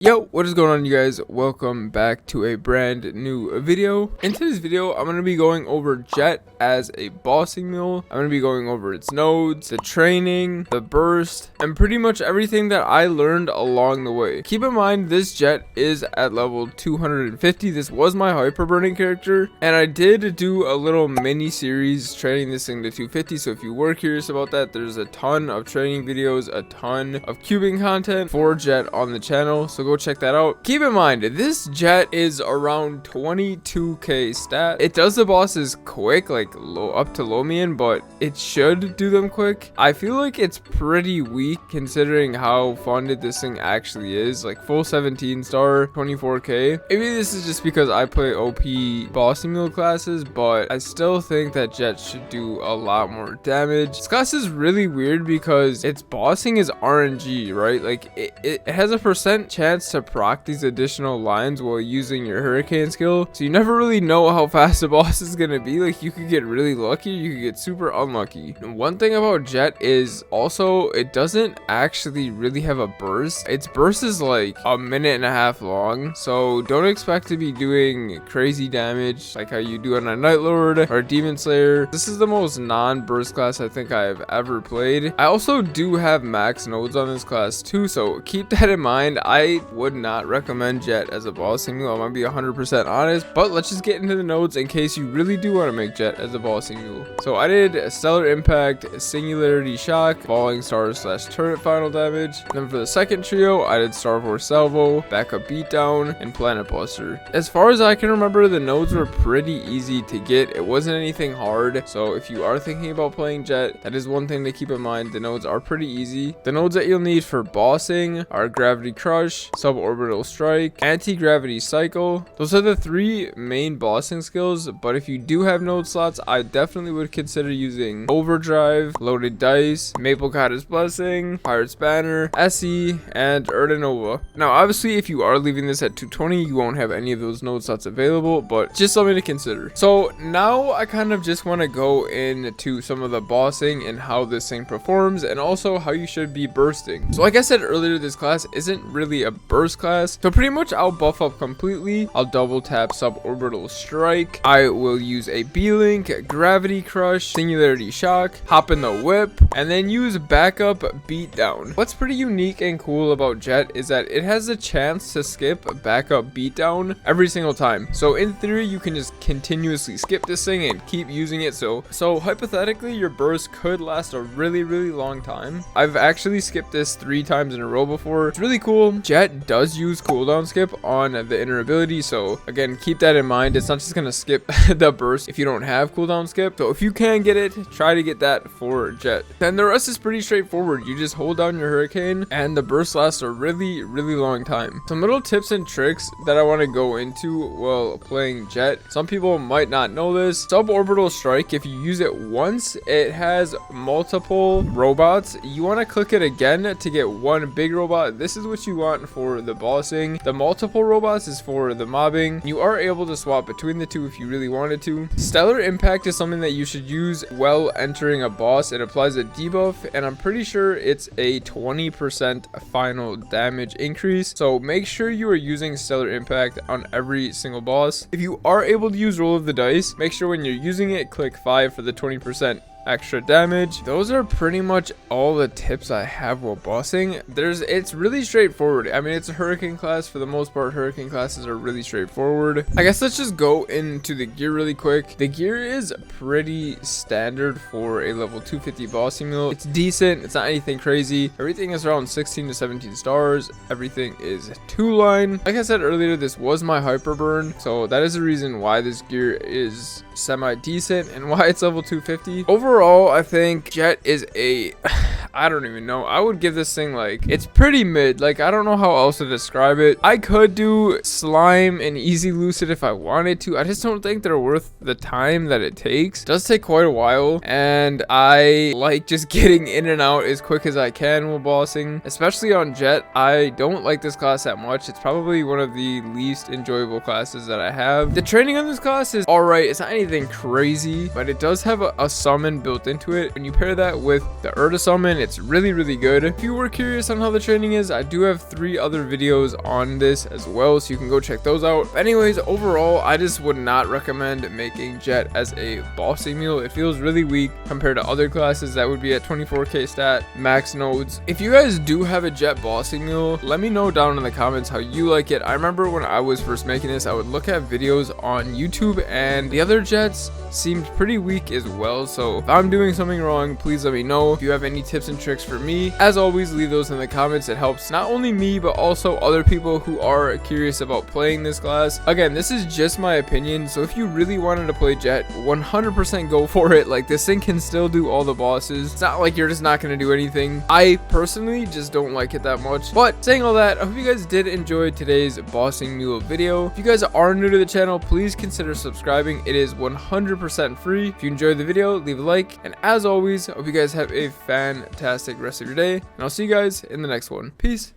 Yo, what is going on, you guys? Welcome back to a brand new video. In today's video, I'm going to be going over Jett as a bossing mule. I'm going to be going over its nodes, the training, the burst, and pretty much everything that I learned along the way. Keep in mind, this Jett is at level 250. This was my hyper burning character, and I did do a little mini series training this thing to 250. So if you were curious about that, there's a ton of training videos, a ton of cubing content for Jett on the channel. So go check that out. Keep in mind, this Jett is around 22k stat. It does the bosses quick, like up to Lomian, but it should do them quick. I feel like it's pretty weak considering how funded this thing actually is. Like full 17 star, 24k. Maybe this is just because I play OP bossing mule classes, but I still think that Jett should do a lot more damage. This class is really weird because its bossing is RNG, right? Like it has a percent chance to proc these additional lines while using your hurricane skill, so you never really know how fast the boss is gonna be. Like you could get really lucky, you could get super unlucky. And one thing about Jett is also it doesn't actually really have a burst. Its burst is like a minute and a half long, so don't expect to be doing crazy damage like how you do on a Night Lord or a Demon Slayer. This is the most non-burst class I think I've ever played. I also do have max nodes on this class too, so keep that in mind. I would not recommend Jett as a bossing mule. I'm gonna be 100% honest, but let's just get into the nodes in case you really do want to make Jett as a bossing mule. So I did Stellar Impact, Singularity Shock, Falling Star / Turret final damage. Then for the second trio, I did Star Force Salvo, Backup Beatdown, and Planet Buster. As far as I can remember, the nodes were pretty easy to get. It wasn't anything hard, so if you are thinking about playing Jett, that is one thing to keep in mind. The nodes are pretty easy. The nodes that you'll need for bossing are Gravity Crush, Suborbital Strike, Anti-Gravity Cycle. Those are the three main bossing skills, but if you do have node slots, I definitely would consider using Overdrive, Loaded Dice, Maple Goddess Blessing, Pirate's Banner, SE, and Erdinova. Now obviously if you are leaving this at 220, you won't have any of those node slots available, but just something to consider. So now I kind of just want to go into some of the bossing and how this thing performs, and also how you should be bursting. So like I said earlier, this class isn't really a burst class, so pretty much I'll buff up completely. I'll double tap Suborbital Strike, I will use a B-Link, Gravity Crush, Singularity Shock, hop in the whip, and then use Backup Beatdown. What's pretty unique and cool about Jett is that it has a chance to skip Backup Beatdown every single time. So in theory, you can just continuously skip this thing and keep using it. So hypothetically, your burst could last a really long time. I've actually skipped this 3 times in a row before. It's really cool. Jett does use cooldown skip on the inner ability, so again, keep that in mind. It's not just gonna skip the burst if you don't have cooldown skip. So if you can get it, try to get that for Jett. Then the rest is pretty straightforward. You just hold down your hurricane and the burst lasts a really long time. Some little tips and tricks that I want to go into while playing Jett. Some people might not know this. Suborbital Strike, if you use it once, it has multiple robots. You want to click it again to get one big robot. This is what you want for the bossing. The multiple robots is for the mobbing. You are able to swap between the two if you really wanted to. Stellar Impact is something that you should use while entering a boss. It applies a debuff, and I'm pretty sure it's a 20% final damage increase. So make sure you are using Stellar Impact on every single boss. If you are able to use Roll of the Dice, make sure when you're using it, click 5 for the 20% extra damage. Those are pretty much all the tips I have while bossing. It's really straightforward. I mean, it's a hurricane class. For the most part, hurricane classes are really straightforward. I guess let's just go into the gear really quick. The gear is pretty standard for a level 250 bossing mule. It's decent. It's not anything crazy. Everything is around 16 to 17 stars. Everything is 2-line. Like I said earlier, this was my hyper burn, so that is the reason why this gear is semi-decent and why it's level 250. Overall, I think Jett is a I don't even know. I would give this thing like, it's pretty mid. Like, I don't know how else to describe it. I could do Slime and Easy Lucid if I wanted to. I just don't think they're worth the time that it takes. It does take quite a while, and I like just getting in and out as quick as I can while bossing, especially on Jett. I don't like this class that much. It's probably one of the least enjoyable classes that I have. The training on this class is alright. It's not anything crazy, but it does have a summon built into it. When you pair that with the Urda summon and it's really good. If you were curious on how the training is, I do have 3 other videos on this as well, so you can go check those out. But anyways, overall, I just would not recommend making Jett as a bossing mule. It feels really weak compared to other classes that would be at 24k stat, max nodes. If you guys do have a Jett bossing mule, let me know down in the comments how you like it. I remember when I was first making this, I would look at videos on YouTube and the other Jetts seemed pretty weak as well. So if I'm doing something wrong, please let me know. If you have any tips and tricks for me, as always, leave those in the comments. It helps not only me but also other people who are curious about playing this class. Again, this is just my opinion, so if you really wanted to play Jett, 100% go for it. Like, this thing can still do all the bosses. It's not like you're just not going to do anything. I personally just don't like it that much. But saying all that, I hope you guys did enjoy today's bossing mule video. If you guys are new to the channel, please consider subscribing. It is 100% free. If you enjoyed the video, leave a like, and as always, I hope you guys have a fantastic rest of your day, and I'll see you guys in the next one. Peace.